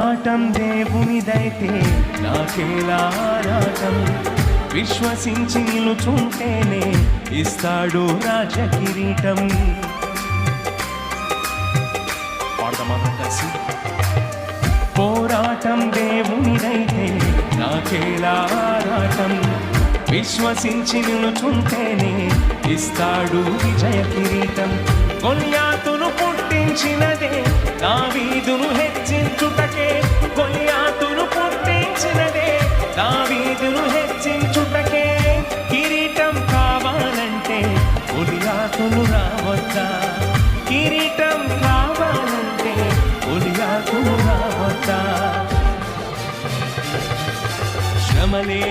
పోరాటం దేవునిదైతే నాకేలా ఆరాటం, విశ్వసించి నిలుచుంటేనే ఇస్తాడు రాజకిరీటం. పోరాటం దేవునిదైతే నాకేలా ఆరాటం, విశ్వసించి నిలుచుంటేనే ఇస్తాడు విజయ కిరీటం. గొల్యాతును పుట్టించినదే దావీదును హెచ్చించుటకే, గొల్యాతును పుట్టించినదే దావీదును హెచ్చించుటకే. కిరీటం కావాలంటే గొల్యాతును రావద్దా, కిరీటం కావాలంటే గొల్యాతును రావద్దా. శ్రమలే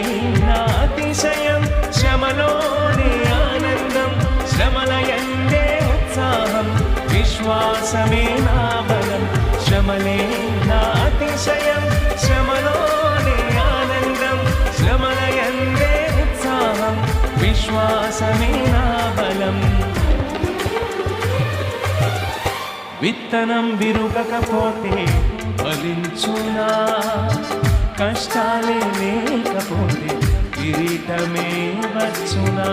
నా అతిశయం, శ్రమలోనే ఆనందం, శ్రమలయందే ఉత్సాహం, విశ్వాసమే నా బలం. శ్రమలే నా అతిశయం, శ్రమలోనే ఆనందం, శ్రమలయందే ఉత్సాహం, విశ్వాసమే నా బలం. విత్తనం విరుగకపోతే ఫలించునా, కష్టాలే లేకపోతే కిరీటమే వచ్చునా.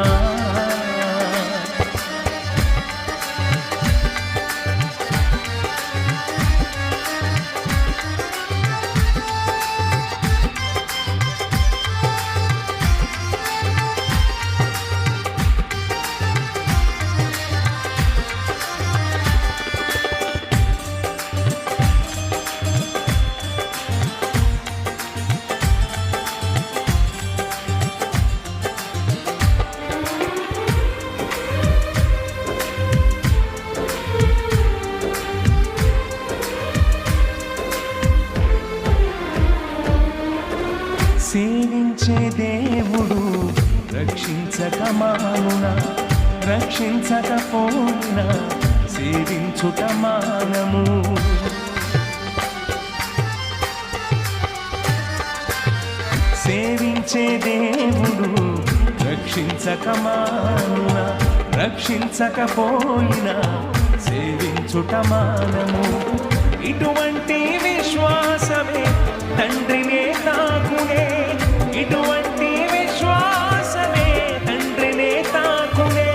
సేవించే దేవుడు రక్షించక మానునా, రక్షించకపోయినా సేవించుట మానము. సేవించే దేవుడు రక్షించక మానునా, రక్షించకపోయినా సేవించుట మానము. ఇటువంటి విశ్వాసమే తండ్రినే తాకునే, ఇటువంటి విశ్వాసమే తండ్రినే తాకునే.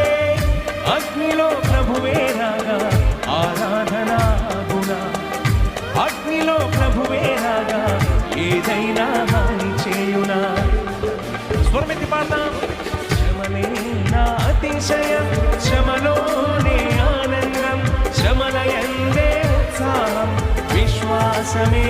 అగ్నిలో ప్రభువే రాగా ఆరాధనా గుణ, అగ్నిలో ప్రభువే రాగా ఏదైనా హాని చేయునా. స్వరమెత్తి పాడతాం. శ్రమలే నా అతిశయం, శ్రమలోనే ఆనందం, శ్రమలయందే ఉత్సాహం, విశ్వాసమే